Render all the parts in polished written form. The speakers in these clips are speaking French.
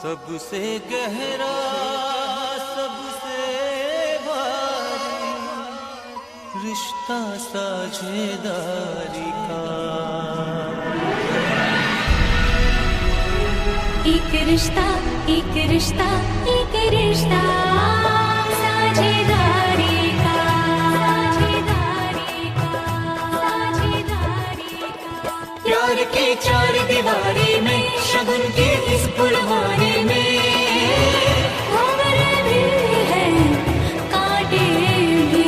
सबसे गहरा सबसे भारी रिश्ता साझेदारी का एक रिश्ता एक रिश्ता एक रिश्ता साझेदारी का साझेदारी का साझेदारी का प्यार की चार दीवारी में शगुन की इस फुलवारी में खबर भी है कांटे भी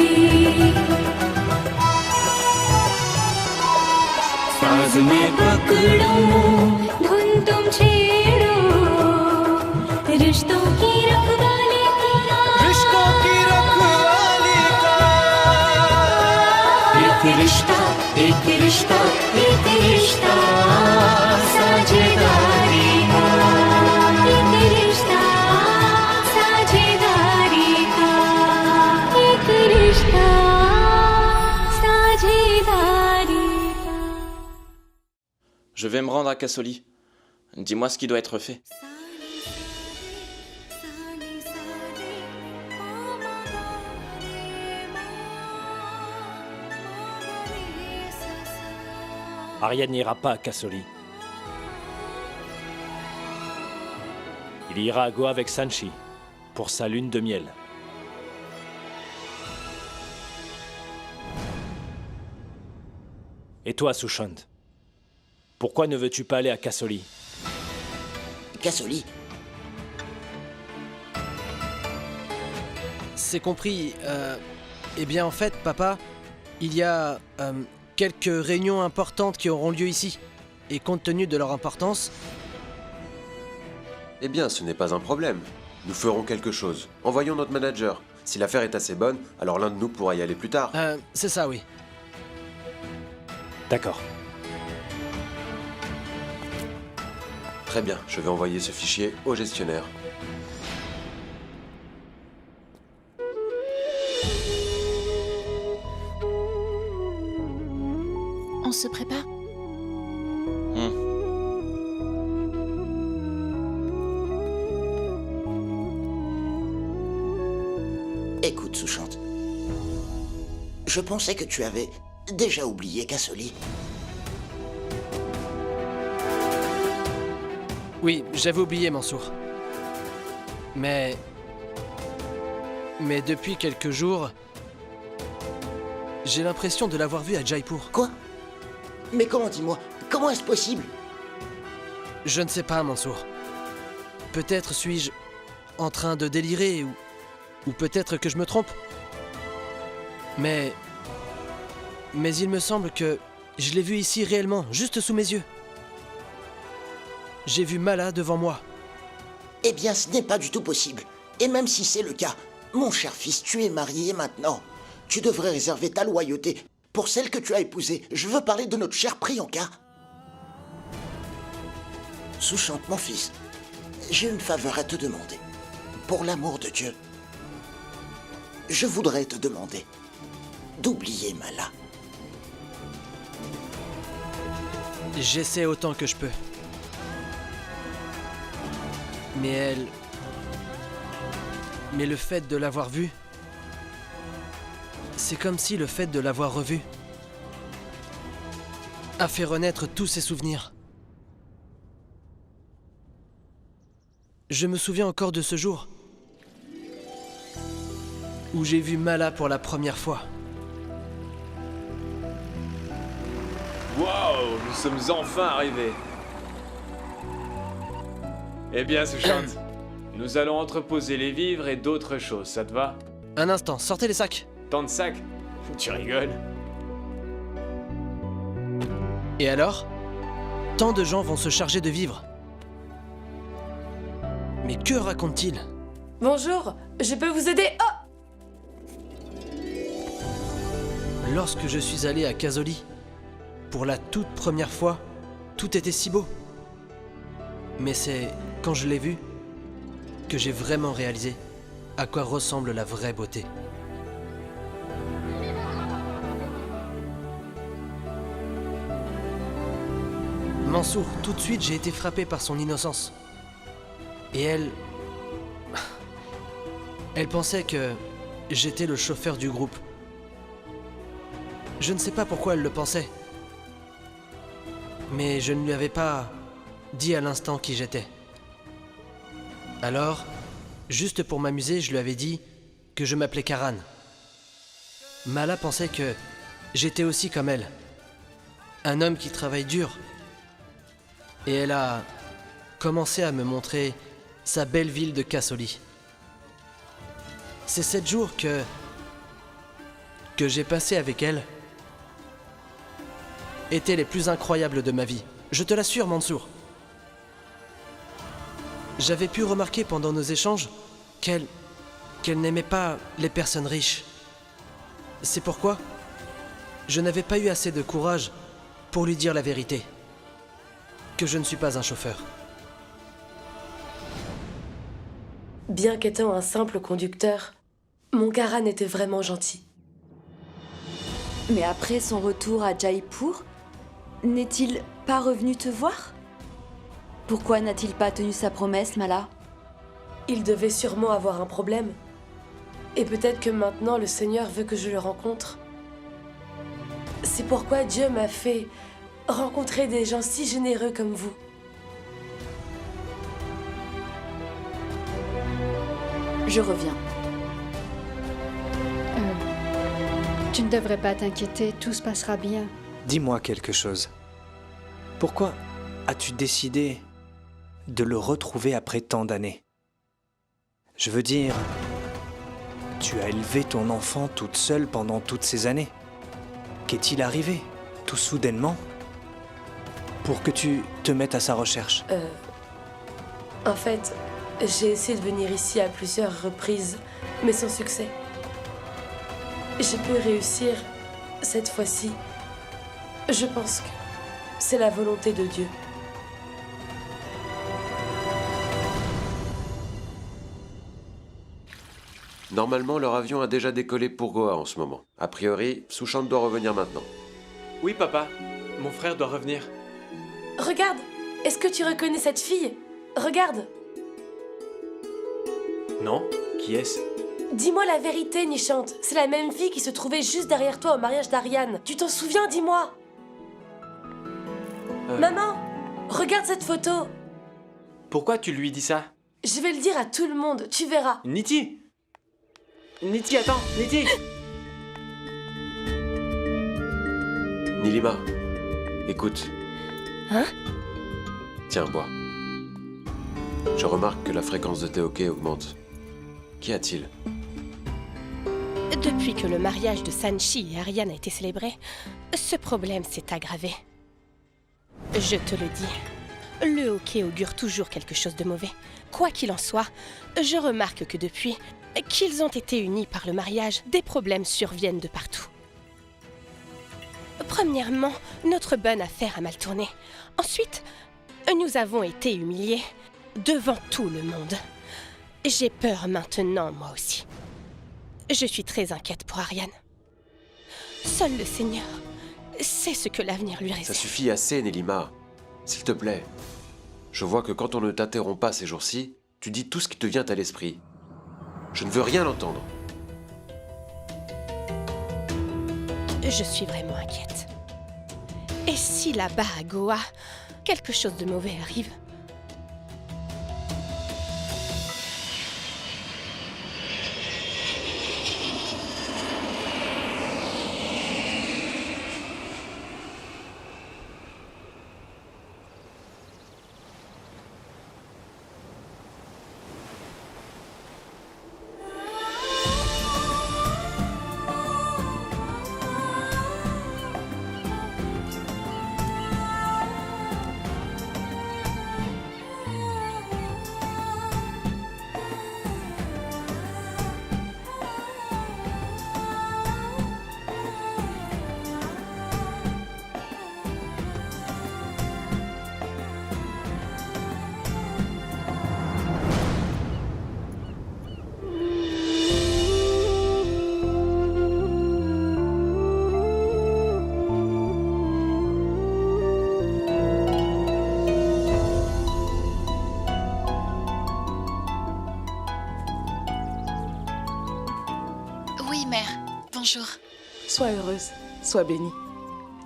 साज में पकड़ो धुन तुम छेड़ो रिश्तों की रखवाली का रिश्तों की रखवाली का एक रिश्ता एक रिश्ता एक रिश्ता साझेदारी का एक रिश्ता साझेदारी का एक रिश्ता साझेदारी का Je vais me rendre à Kassoli. Dis-moi ce qui doit être fait. Ariane n'ira pas à Kassoli. Il ira à Goa avec Sanchi pour sa lune de miel. Et toi, Sushant, pourquoi ne veux-tu pas aller à Kassoli? Kassoli. C'est compris. Eh bien, en fait, papa, il y a quelques réunions importantes qui auront lieu ici. Et compte tenu de leur importance, Eh bien, ce n'est pas un problème. Nous ferons quelque chose. Envoyons notre manager. Si l'affaire est assez bonne, alors l'un de nous pourra y aller plus tard. c'est ça, oui. D'accord. Très bien, je vais envoyer ce fichier au gestionnaire. On se prépare? Écoute, Sushant. Je pensais que tu avais déjà oublié Kassoli. Oui, j'avais oublié, Mansour. Mais depuis quelques jours, j'ai l'impression de l'avoir vu à Jaipur. Quoi? Mais comment, dis-moi? Comment est-ce possible? Je ne sais pas, Mansour. Peut-être suis-je en train de délirer ou peut-être que je me trompe. Mais il me semble que je l'ai vu ici réellement, juste sous mes yeux. J'ai vu Mala devant moi. Eh bien, ce n'est pas du tout possible. Et même si c'est le cas, mon cher fils, tu es marié maintenant. Tu devrais réserver ta loyauté pour celle que tu as épousée. Je veux parler de notre chère Priyanka. Sushant, mon fils, j'ai une faveur à te demander. Pour l'amour de Dieu, je voudrais te demander d'oublier Mala. J'essaie autant que je peux. Mais le fait de l'avoir vue, c'est comme si le fait de l'avoir revue a fait renaître tous ses souvenirs. Je me souviens encore de ce jour où j'ai vu Mala pour la première fois. Waouh, nous sommes enfin arrivés. Eh bien, Sushant, nous allons entreposer les vivres et d'autres choses, ça te va? Un instant, sortez les sacs. Tant de sacs? Tu rigoles? Et alors? Tant de gens vont se charger de vivres. Mais que racontent-ils? Bonjour, je peux vous aider? Oh! Lorsque je suis allé à Kassoli, pour la toute première fois, tout était si beau. Mais c'est quand je l'ai vu que j'ai vraiment réalisé à quoi ressemble la vraie beauté. Mansour, tout de suite j'ai été frappé par son innocence. Et elle... Elle pensait que j'étais le chauffeur du groupe. Je ne sais pas pourquoi elle le pensait. Mais je ne lui avais pas dit à l'instant qui j'étais. Alors, juste pour m'amuser, je lui avais dit que je m'appelais Karan. Mala pensait que j'étais aussi comme elle. Un homme qui travaille dur. Et elle a commencé à me montrer sa belle ville de Kassoli. Ces 7 jours que j'ai passés avec elle étaient les plus incroyables de ma vie. Je te l'assure, Mansour. J'avais pu remarquer pendant nos échanges qu'elle n'aimait pas les personnes riches. C'est pourquoi je n'avais pas eu assez de courage pour lui dire la vérité, que je ne suis pas un chauffeur. Bien qu'étant un simple conducteur, mon Karan était vraiment gentil. Mais après son retour à Jaipur, n'est-il pas revenu te voir? Pourquoi n'a-t-il pas tenu sa promesse, Mala? Il devait sûrement avoir un problème. Et peut-être que maintenant le Seigneur veut que je le rencontre. C'est pourquoi Dieu m'a fait rencontrer des gens si généreux comme vous. Je reviens. Tu ne devrais pas t'inquiéter, tout se passera bien. Dis-moi quelque chose. Pourquoi as-tu décidé de le retrouver après tant d'années? Je veux dire, tu as élevé ton enfant toute seule pendant toutes ces années. Qu'est-il arrivé, tout soudainement, pour que tu te mettes à sa recherche? En fait, j'ai essayé de venir ici à plusieurs reprises, mais sans succès. J'ai pu réussir cette fois-ci. Je pense que c'est la volonté de Dieu. Normalement, leur avion a déjà décollé pour Goa en ce moment. A priori, Sushant doit revenir maintenant. Oui, papa. Mon frère doit revenir. Regarde! Est-ce que tu reconnais cette fille? Regarde! Non? Qui est-ce? Dis-moi la vérité, Nishant. C'est la même fille qui se trouvait juste derrière toi au mariage d'Ariane. Tu t'en souviens, dis-moi? Maman! Regarde cette photo! Pourquoi tu lui dis ça? Je vais le dire à tout le monde, tu verras. Niti! Niti, attends! Niti! Nilima, écoute. Hein? Tiens, bois. Je remarque que la fréquence de tes hoquets augmente. Qu'y a-t-il? Depuis que le mariage de Sanchi et Ariane a été célébré, ce problème s'est aggravé. Je te le dis, le hockey augure toujours quelque chose de mauvais. Quoi qu'il en soit, je remarque que depuis qu'ils ont été unis par le mariage, des problèmes surviennent de partout. Premièrement, notre bonne affaire a mal tourné. Ensuite, nous avons été humiliés devant tout le monde. J'ai peur maintenant, moi aussi. Je suis très inquiète pour Ariane. Seul le Seigneur sait ce que l'avenir lui réserve. Ça suffit assez, Nilima. S'il te plaît. Je vois que quand on ne t'interrompt pas ces jours-ci, tu dis tout ce qui te vient à l'esprit. Je ne veux rien entendre. Je suis vraiment inquiète. Et si là-bas à Goa, quelque chose de mauvais arrive? Bonjour. Sois heureuse, sois bénie.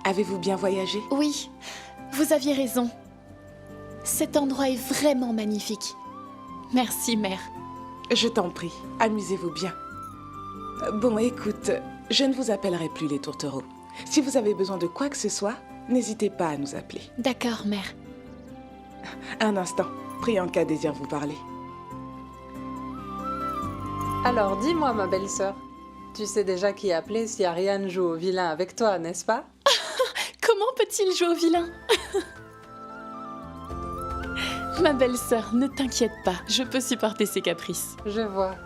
Avez-vous bien voyagé? Oui, vous aviez raison. Cet endroit est vraiment magnifique. Merci, mère. Je t'en prie, amusez-vous bien. Bon, écoute, je ne vous appellerai plus les tourtereaux. Si vous avez besoin de quoi que ce soit, n'hésitez pas à nous appeler. D'accord, mère. Un instant, Priyanka désire vous parler. Alors, dis-moi, ma belle-sœur, tu sais déjà qui appeler si Ariane joue au vilain avec toi, n'est-ce pas? Comment peut-il jouer au vilain? Ma belle-sœur, ne t'inquiète pas, je peux supporter ses caprices. Je vois.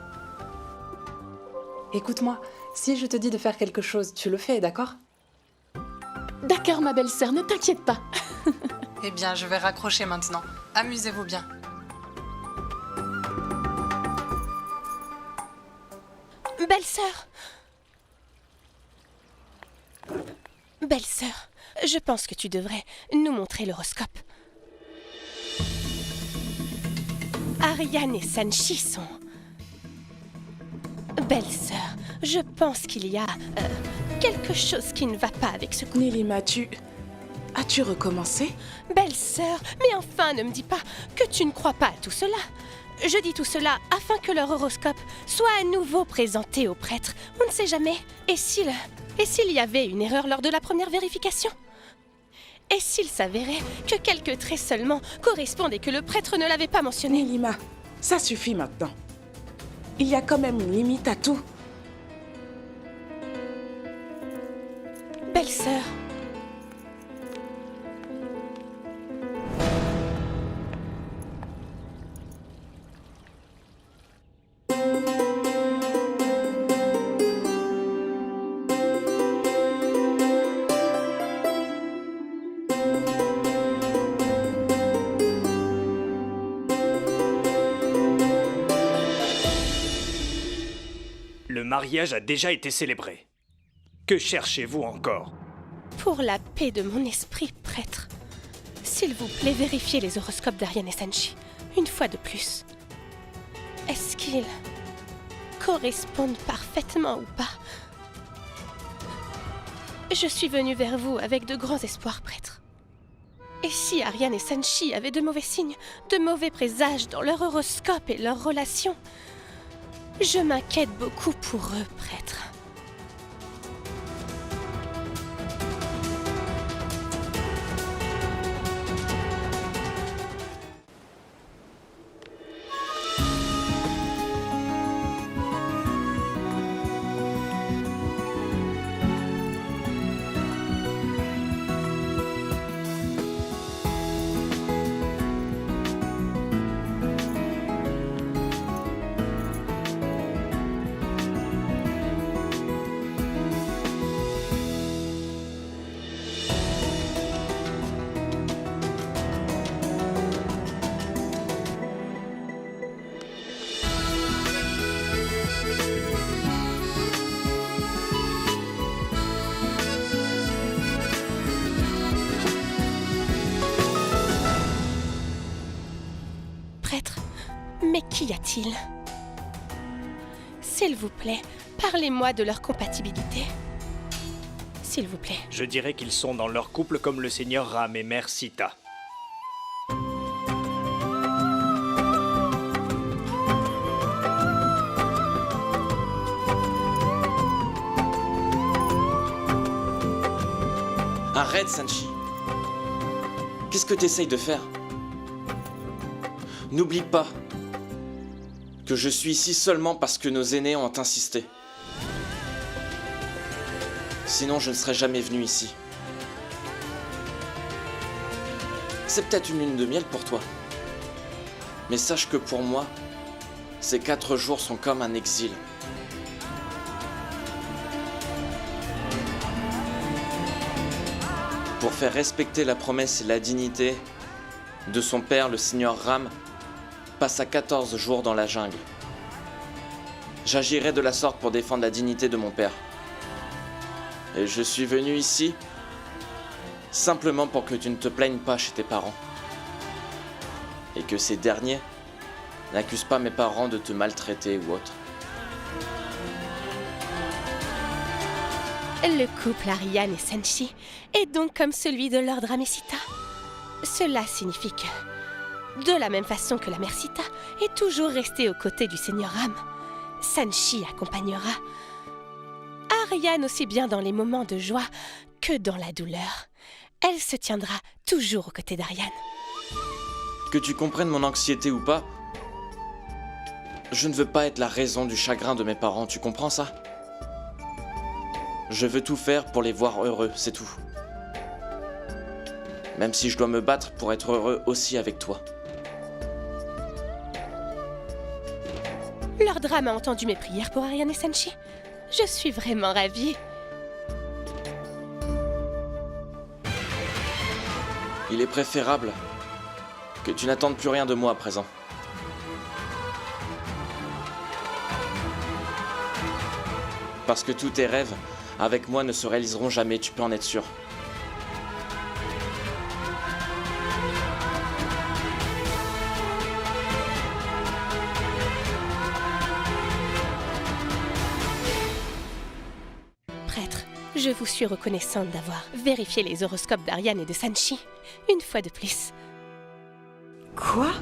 Écoute-moi, si je te dis de faire quelque chose, tu le fais, d'accord? D'accord, ma belle-sœur, ne t'inquiète pas. Eh bien, je vais raccrocher maintenant. Amusez-vous bien. Belle-sœur! Belle-sœur, je pense que tu devrais nous montrer l'horoscope. Ariane et Sanchi sont... Belle-sœur, je pense qu'il y a quelque chose qui ne va pas avec ce couple. Nélima, as-tu recommencé? Belle-sœur, mais enfin ne me dis pas que tu ne crois pas à tout cela. Je dis tout cela afin que leur horoscope soit à nouveau présenté aux prêtres. On ne sait jamais. Et s'il y avait une erreur lors de la première vérification? Et s'il s'avérait que quelques traits seulement correspondent et que le prêtre ne l'avait pas mentionné? Nélima, ça suffit maintenant. Il y a quand même une limite à tout. Belle-sœur. Le mariage a déjà été célébré. Que cherchez-vous encore? Pour la paix de mon esprit, prêtre, s'il vous plaît, vérifiez les horoscopes d'Ariane et Sanchi, une fois de plus. Est-ce qu'ils correspondent parfaitement ou pas? Je suis venue vers vous avec de grands espoirs, prêtre. Et si Ariane et Sanchi avaient de mauvais signes, de mauvais présages dans leur horoscope et leurs relations, je m'inquiète beaucoup pour eux, prêtre. Prêtre, mais qu'y a-t-il? S'il vous plaît, parlez-moi de leur compatibilité. S'il vous plaît. Je dirais qu'ils sont dans leur couple comme le seigneur Ram et mère Sita. Arrête, Sanchi. Qu'est-ce que t'essayes de faire? N'oublie pas que je suis ici seulement parce que nos aînés ont insisté. Sinon, je ne serais jamais venu ici. C'est peut-être une lune de miel pour toi. Mais sache que pour moi, ces 4 jours sont comme un exil. Pour faire respecter la promesse et la dignité de son père, le seigneur Ram, passa 14 jours dans la jungle. J'agirai de la sorte pour défendre la dignité de mon père. Et je suis venu ici simplement pour que tu ne te plaignes pas chez tes parents. Et que ces derniers n'accusent pas mes parents de te maltraiter ou autre. Le couple Ariane et Senshi est donc comme celui de Lord Ramesita. Cela signifie que, de la même façon que la mère Sita est toujours restée aux côtés du Seigneur Ram, Senshi accompagnera Ariane aussi bien dans les moments de joie que dans la douleur. Elle se tiendra toujours aux côtés d'Ariane. Que tu comprennes mon anxiété ou pas, je ne veux pas être la raison du chagrin de mes parents, tu comprends ça? Je veux tout faire pour les voir heureux, c'est tout. Même si je dois me battre pour être heureux aussi avec toi. Lord Ram a entendu mes prières pour Ariane et Senshi. Je suis vraiment ravie. Il est préférable que tu n'attendes plus rien de moi à présent. Parce que tous tes rêves, avec moi, ne se réaliseront jamais, tu peux en être sûr. Prêtre, je vous suis reconnaissante d'avoir vérifié les horoscopes d'Ariane et de Senshi, une fois de plus. Quoi?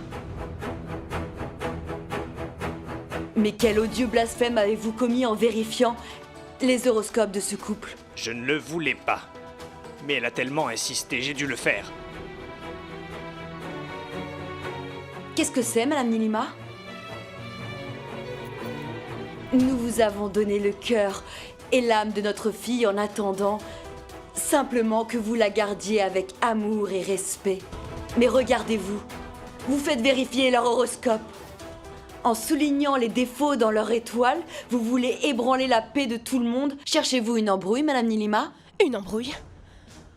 Mais quel odieux blasphème avez-vous commis en vérifiant les horoscopes de ce couple? Je ne le voulais pas. Mais elle a tellement insisté, j'ai dû le faire. Qu'est-ce que c'est, Madame Nilima? Nous vous avons donné le cœur et l'âme de notre fille en attendant simplement que vous la gardiez avec amour et respect. Mais regardez-vous, vous faites vérifier leur horoscope. En soulignant les défauts dans leur étoile, vous voulez ébranler la paix de tout le monde. Cherchez-vous une embrouille, Madame Nilima? Une embrouille?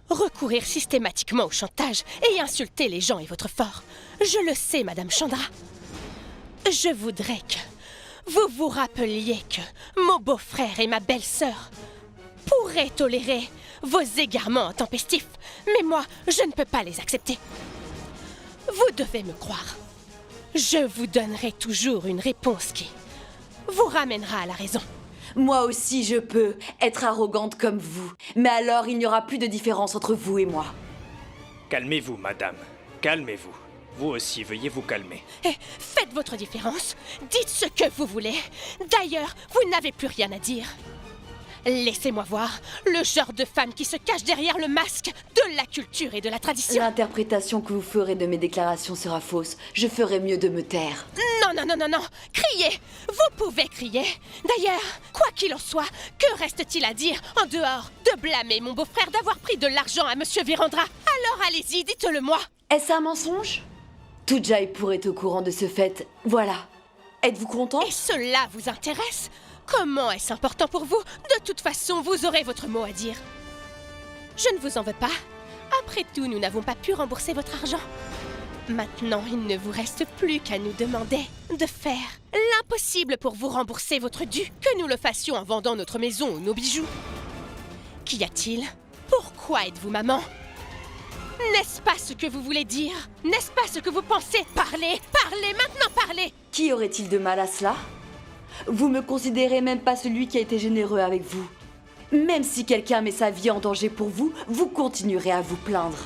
Recourir systématiquement au chantage et insulter les gens est votre fort. Je le sais, Madame Chandra. Je voudrais que vous vous rappeliez que mon beau-frère et ma belle-sœur pourraient tolérer vos égarements intempestifs, mais moi, je ne peux pas les accepter. Vous devez me croire. Je vous donnerai toujours une réponse qui vous ramènera à la raison. Moi aussi, je peux être arrogante comme vous. Mais alors, il n'y aura plus de différence entre vous et moi. Calmez-vous, madame. Calmez-vous. Vous aussi, veuillez vous calmer. Et faites votre différence. Dites ce que vous voulez. D'ailleurs, vous n'avez plus rien à dire. Laissez-moi voir le genre de femme qui se cache derrière le masque de la culture et de la tradition. L'interprétation que vous ferez de mes déclarations sera fausse. Je ferai mieux de me taire. Non, non, non, non, non. Criez. Vous pouvez crier. D'ailleurs, quoi qu'il en soit, que reste-t-il à dire en dehors de blâmer mon beau-frère d'avoir pris de l'argent à Monsieur Vérandra? Alors allez-y, dites-le-moi. Est-ce un mensonge? Tout Jaipur est au courant de ce fait. Voilà. Êtes-vous content? Et cela vous intéresse? Comment est-ce important pour vous? De toute façon, vous aurez votre mot à dire. Je ne vous en veux pas. Après tout, nous n'avons pas pu rembourser votre argent. Maintenant, il ne vous reste plus qu'à nous demander de faire l'impossible pour vous rembourser votre dû, que nous le fassions en vendant notre maison ou nos bijoux. Qu'y a-t-il? Pourquoi êtes-vous maman? N'est-ce pas ce que vous voulez dire? N'est-ce pas ce que vous pensez? Parlez! Parlez! Maintenant parlez! Qui aurait-il de mal à cela? Vous me considérez même pas celui qui a été généreux avec vous. Même si quelqu'un met sa vie en danger pour vous, vous continuerez à vous plaindre.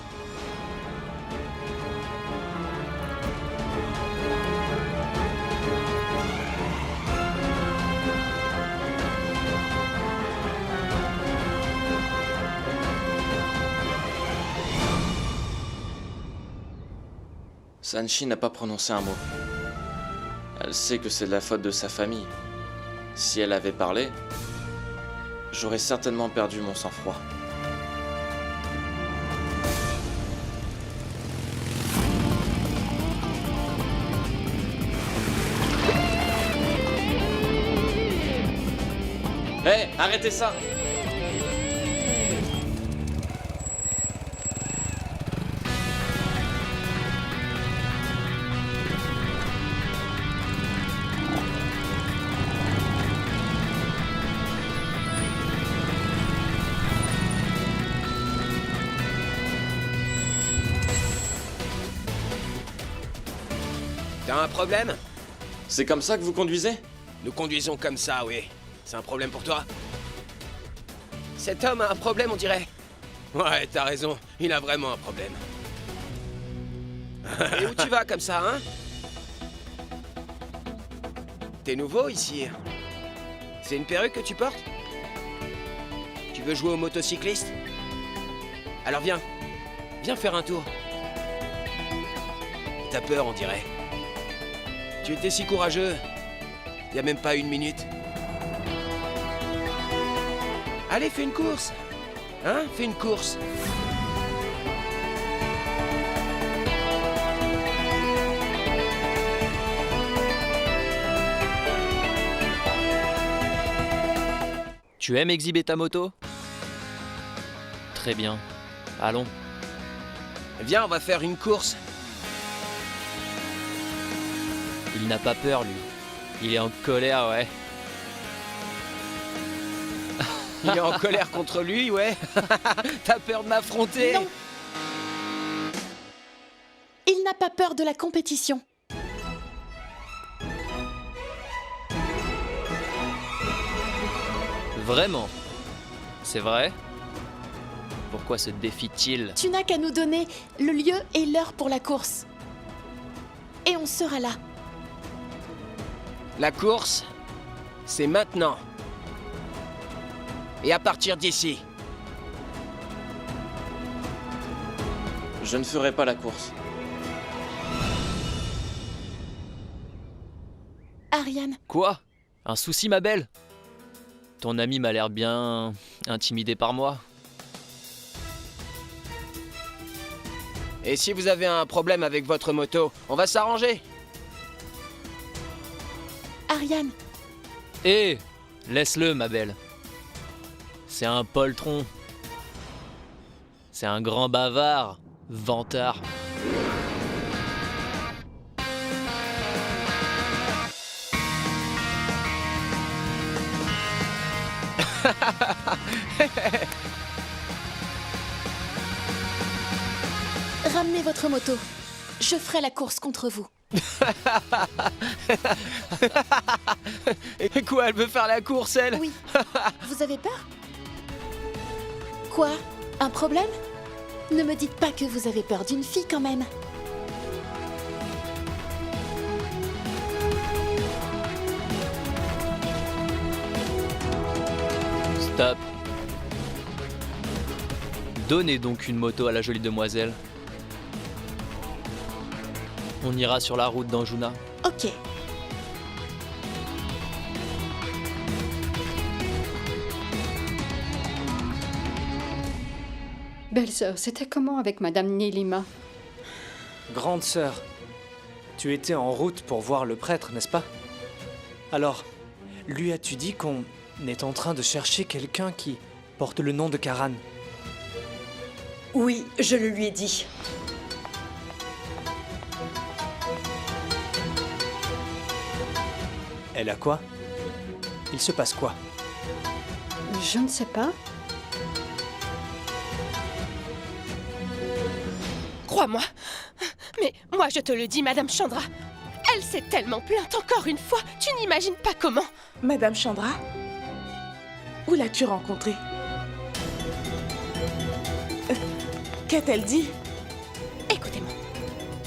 Senshi n'a pas prononcé un mot. Elle sait que c'est de la faute de sa famille. Si elle avait parlé, j'aurais certainement perdu mon sang-froid. Hé, hey, arrêtez ça! T'as un problème? C'est comme ça que vous conduisez? Nous conduisons comme ça, oui. C'est un problème pour toi? cet homme a un problème, on dirait. Ouais, t'as raison, il a vraiment un problème. Et où tu vas comme ça, hein? T'es nouveau ici? C'est une perruque que tu portes? Tu veux jouer au motocycliste? Alors viens, viens faire un tour. T'as peur, on dirait. Tu étais si courageux, il y a même pas une minute. Allez, fais une course. Hein? Fais une course. Tu aimes exhiber ta moto? Très bien. Allons. Viens, on va faire une course. Il n'a pas peur, lui. Il est en colère, ouais. Il est en colère contre lui, ouais. T'as peur de m'affronter? Non. Il n'a pas peur de la compétition. Vraiment? C'est vrai? Pourquoi se défie-t-il? Tu n'as qu'à nous donner le lieu et l'heure pour la course. Et on sera là. La course, c'est maintenant. Et à partir d'ici. Je ne ferai pas la course. Ariane. Quoi? Un souci, ma belle? Ton ami m'a l'air bien intimidé par moi. Et si vous avez un problème avec votre moto, on va s'arranger. Ariane. Hé, laisse-le, ma belle. C'est un poltron. C'est un grand bavard, vantard. Ramenez votre moto. Je ferai la course contre vous. Et quoi, elle veut faire la course, elle? Oui. Vous avez peur? Quoi? Un problème? Ne me dites pas que vous avez peur d'une fille quand même. Stop. Donnez donc une moto à la jolie demoiselle. On ira sur la route d'Anjuna. Ok. Belle-sœur, c'était comment avec Madame Nélima? Grande sœur, tu étais en route pour voir le prêtre, n'est-ce pas? Alors, lui as-tu dit qu'on est en train de chercher quelqu'un qui porte le nom de Karan? Oui, je le lui ai dit. Elle a quoi? Il se passe quoi? Je ne sais pas. Crois-moi. Mais moi, je te le dis, Madame Chandra. Elle s'est tellement plainte encore une fois, tu n'imagines pas comment. Madame Chandra? Où l'as-tu rencontrée? Qu'a-t-elle dit? Écoutez-moi.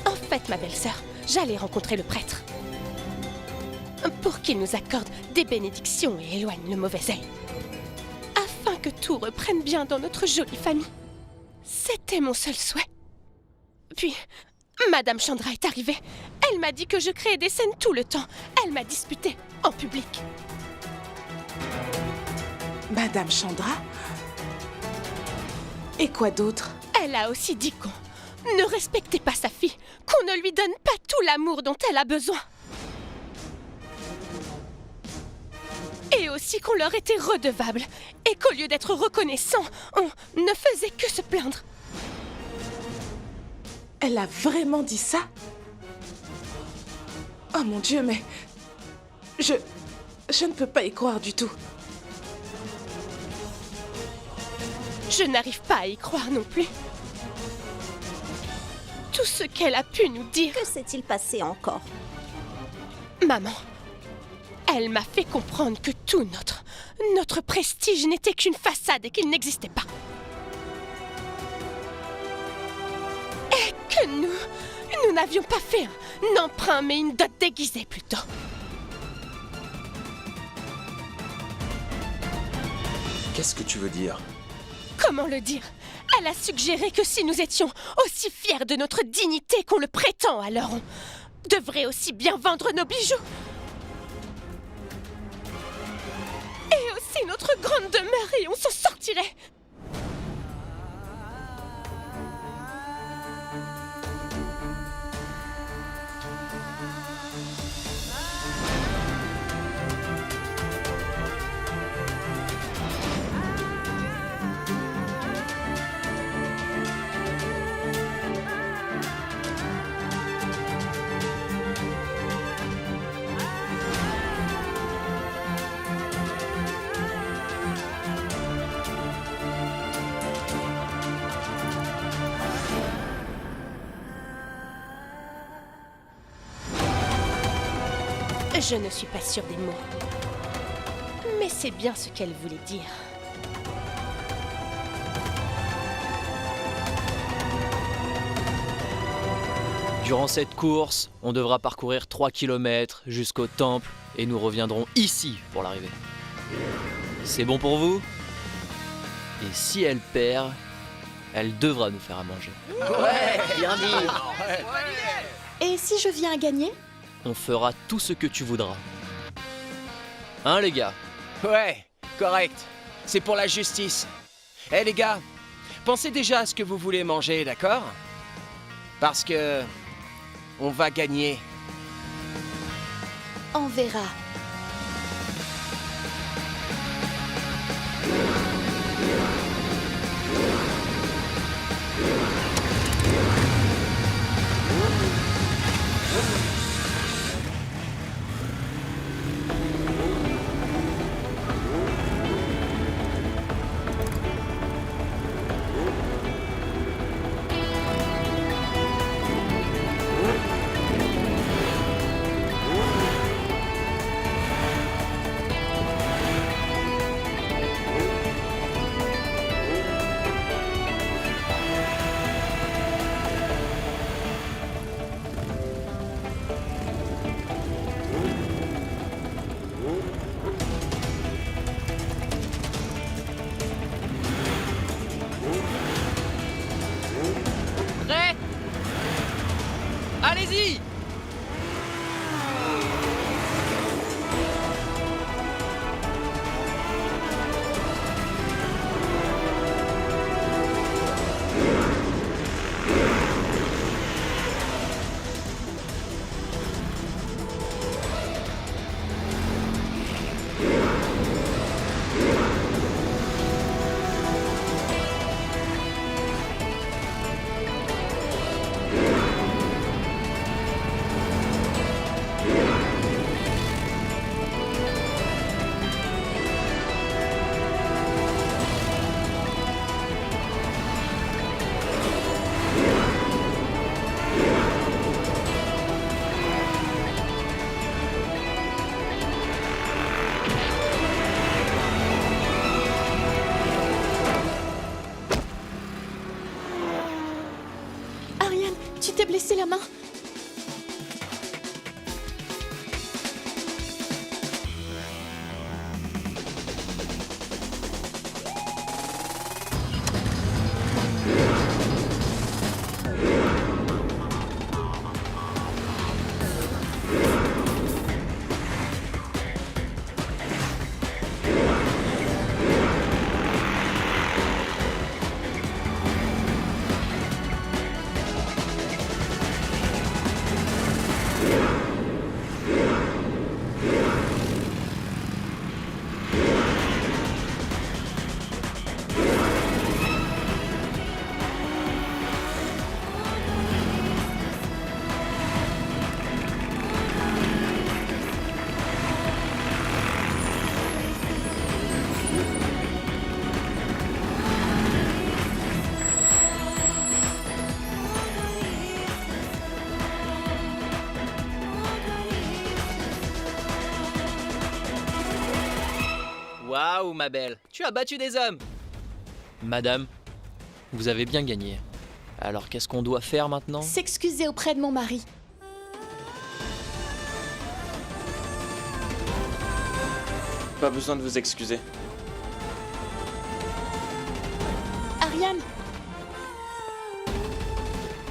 En fait, ma belle-sœur, j'allais rencontrer le prêtre. Pour qu'il nous accorde des bénédictions et éloigne le mauvais œil. Afin que tout reprenne bien dans notre jolie famille. C'était mon seul souhait. Puis, Madame Chandra est arrivée. Elle m'a dit que je créais des scènes tout le temps. Elle m'a disputé en public. Madame Chandra? Et quoi d'autre? Elle a aussi dit qu'on ne respectait pas sa fille, qu'on ne lui donne pas tout l'amour dont elle a besoin. Et aussi qu'on leur était redevable, et qu'au lieu d'être reconnaissant, on ne faisait que se plaindre. Elle a vraiment dit ça? Oh mon Dieu, mais... Je ne peux pas y croire du tout. Je n'arrive pas à y croire non plus. Tout ce qu'elle a pu nous dire... Que s'est-il passé encore? Maman, Elle m'a fait comprendre que tout notre prestige n'était qu'une façade et qu'il n'existait pas. Et que nous n'avions pas fait un emprunt, mais une dot déguisée plutôt. Qu'est-ce que tu veux dire? Comment le dire? Elle a suggéré que si nous étions aussi fiers de notre dignité qu'on le prétend, alors on devrait aussi bien vendre nos bijoux. Et aussi notre grande demeure, et on s'en sortirait. Je ne suis pas sûre des mots. Mais c'est bien ce qu'elle voulait dire. Durant cette course, on devra parcourir 3 km jusqu'au temple et nous reviendrons ici pour l'arrivée. C'est bon pour vous? Et si elle perd, elle devra nous faire à manger. Ouais, bien dit. Et si je viens à gagner? On fera tout ce que tu voudras. Hein, les gars? Ouais, correct. C'est pour la justice. Eh les gars, pensez déjà à ce que vous voulez manger, d'accord? Parce que... on va gagner. On verra. Waouh, ma belle, tu as battu des hommes. Madame, vous avez bien gagné. Alors qu'est-ce qu'on doit faire maintenant? S'excuser auprès de mon mari. Pas besoin de vous excuser. Ariane,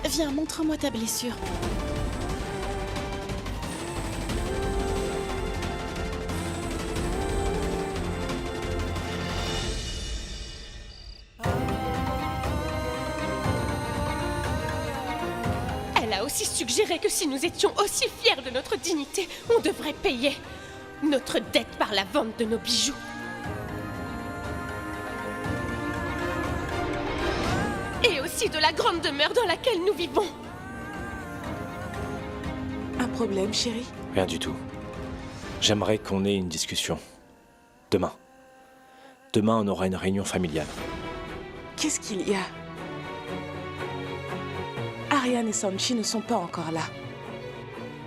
viens, montre-moi ta blessure. Elle a aussi suggéré que si nous étions aussi fiers de notre dignité, on devrait payer notre dette par la vente de nos bijoux. Et aussi de la grande demeure dans laquelle nous vivons. Un problème, chérie? Rien du tout. J'aimerais qu'on ait une discussion. Demain. Demain, on aura une réunion familiale. Qu'est-ce qu'il y a? Ariane et Sanchi ne sont pas encore là.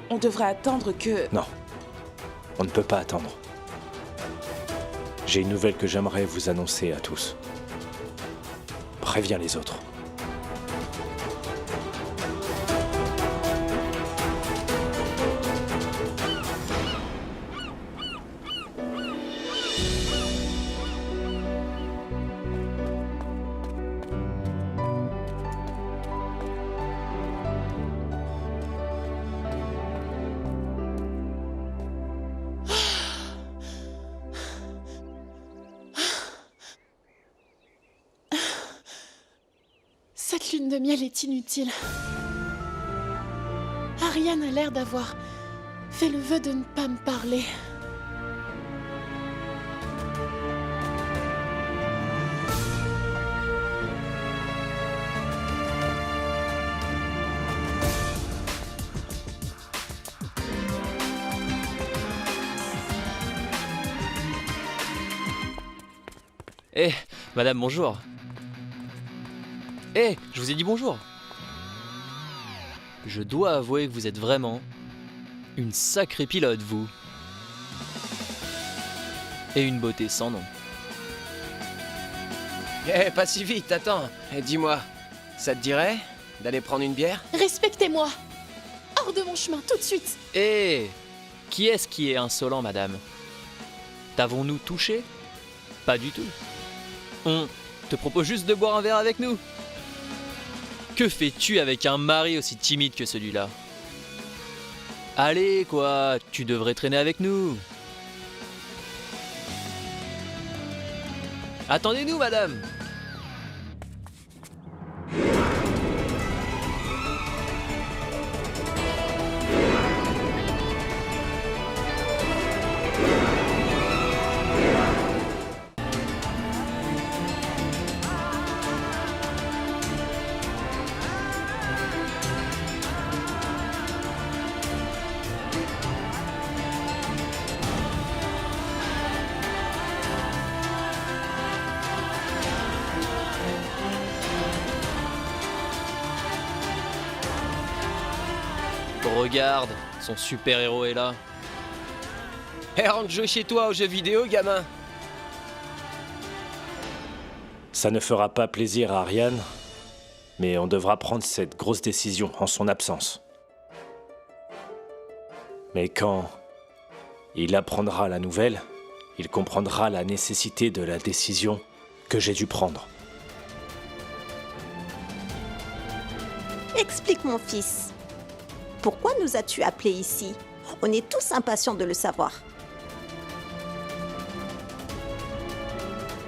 On devrait attendre que... Non. On ne peut pas attendre. J'ai une nouvelle que j'aimerais vous annoncer à tous. Préviens les autres. Cette lune de miel est inutile. Ariane a l'air d'avoir fait le vœu de ne pas me parler. Eh, madame, bonjour. Eh, je vous ai dit bonjour. Je dois avouer que vous êtes vraiment une sacrée pilote, vous. Et une beauté sans nom. Eh, pas si vite, attends. Et dis-moi, ça te dirait d'aller prendre une bière? Respectez-moi. Hors de mon chemin, tout de suite. Eh, qui est-ce qui est insolent, madame? T'avons-nous touché? Pas du tout. On te propose juste de boire un verre avec nous. Que fais-tu avec un mari aussi timide que celui-là? Allez, quoi, tu devrais traîner avec nous. Attendez-nous, madame. Regarde, son super-héros est là. Eh, rentre jouer chez toi aux jeux vidéo, gamin. Ça ne fera pas plaisir à Ariane, mais on devra prendre cette grosse décision en son absence. Mais quand il apprendra la nouvelle, il comprendra la nécessité de la décision que j'ai dû prendre. Explique, mon fils. Pourquoi nous as-tu appelés ici? On est tous impatients de le savoir.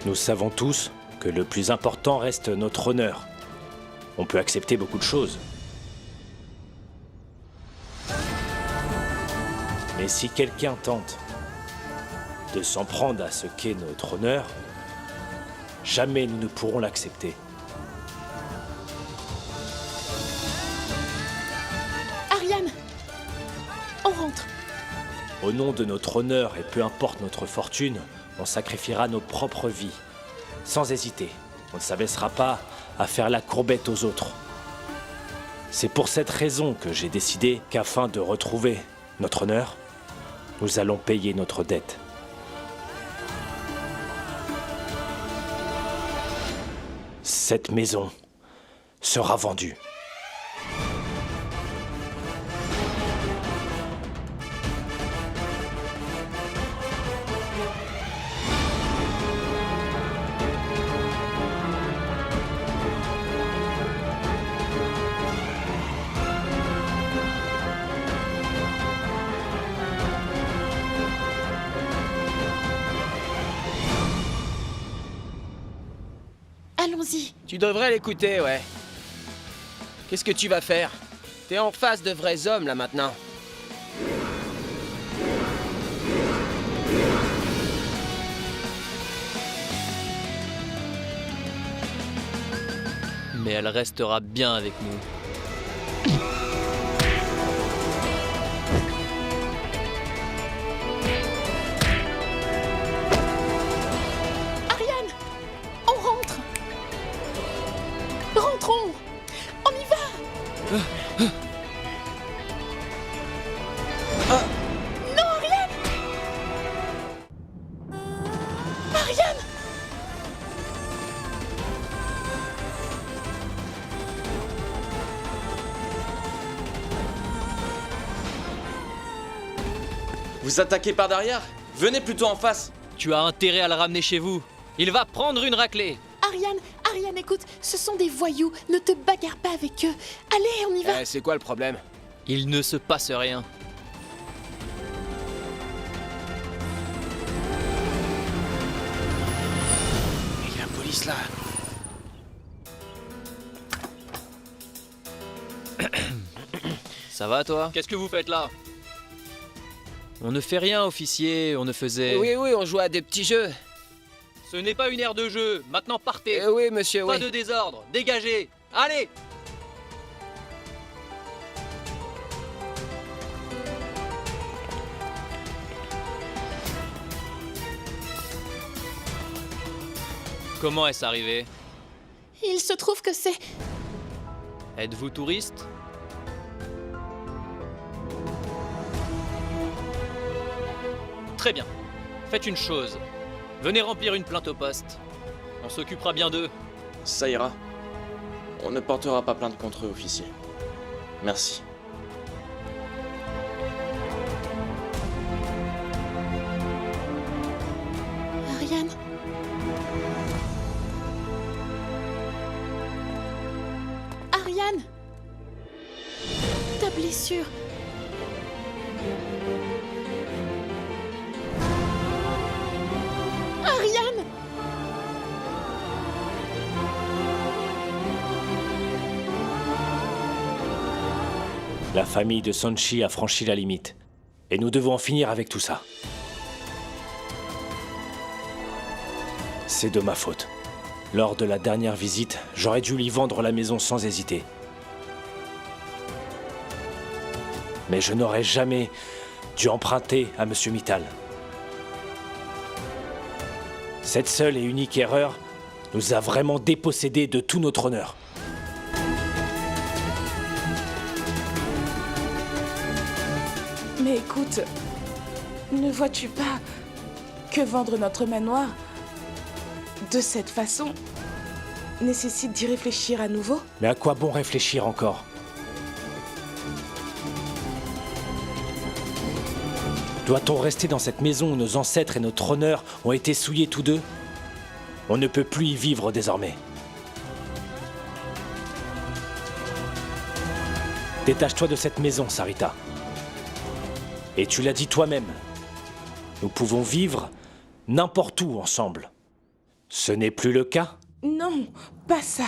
Nous savons tous que le plus important reste notre honneur. On peut accepter beaucoup de choses. Mais si quelqu'un tente de s'en prendre à ce qu'est notre honneur, jamais nous ne pourrons l'accepter. Ariane, on rentre. Au nom de notre honneur et peu importe notre fortune, on sacrifiera nos propres vies. Sans hésiter, on ne s'abaissera pas à faire la courbette aux autres. C'est pour cette raison que j'ai décidé qu'afin de retrouver notre honneur, nous allons payer notre dette. Cette maison sera vendue. Allons-y. Tu devrais l'écouter, ouais. Qu'est-ce que tu vas faire? T'es en face de vrais hommes, là, maintenant. Mais elle restera bien avec nous. Ariane, on rentre. Rentrons. On y va. Non, Ariane. Ariane. Vous attaquez par derrière? Venez plutôt en face. Tu as intérêt à le ramener chez vous. Il va prendre une raclée. Ariane, écoute, ce sont des voyous. Ne te bagarre pas avec eux. Allez, on y va. C'est quoi le problème? Il ne se passe rien. Et la police, là. Ça va, toi? Qu'est-ce que vous faites là? On ne fait rien, officier, on ne faisait... Oui, on joue à des petits jeux. Ce n'est pas une aire de jeu, maintenant partez. Oui, monsieur, Pas oui. de désordre, dégagez. Allez. Comment est-ce arrivé? Il se trouve que c'est... Êtes-vous touriste? Très bien. Faites une chose. Venez remplir une plainte au poste. On s'occupera bien d'eux. Ça ira. On ne portera pas plainte contre eux, officier. Merci. Ariane. Ariane. Ta blessure. Ariane. La famille de Sonchi a franchi la limite. Et nous devons en finir avec tout ça. C'est de ma faute. Lors de la dernière visite, j'aurais dû lui vendre la maison sans hésiter. Mais je n'aurais jamais dû emprunter à Monsieur Mittal. Cette seule et unique erreur nous a vraiment dépossédés de tout notre honneur. Mais écoute, ne vois-tu pas que vendre notre manoir de cette façon nécessite d'y réfléchir à nouveau? Mais à quoi bon réfléchir encore? Doit-on rester dans cette maison où nos ancêtres et notre honneur ont été souillés tous deux? On ne peut plus y vivre désormais. Détache-toi de cette maison, Sarita. Et tu l'as dit toi-même. Nous pouvons vivre n'importe où ensemble. Ce n'est plus le cas? Non, pas ça.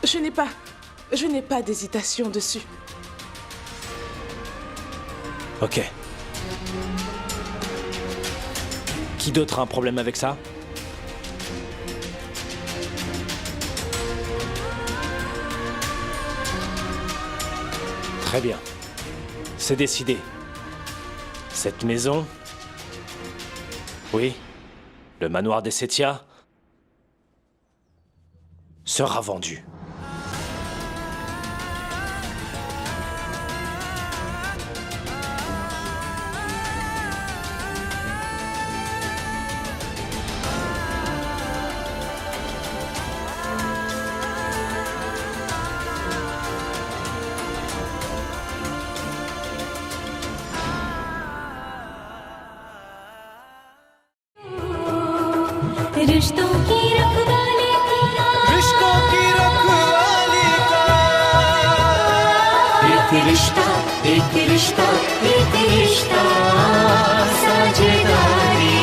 Je n'ai pas d'hésitation dessus. Ok. Qui d'autre a un problème avec ça? Très bien. C'est décidé. Cette maison... Oui, le manoir des Setia sera vendu. रिश्तों की रखवाली का रिश्तों की रखवाली का एक रिश्ता एक रिश्ता एक रिश्ता साझेदारी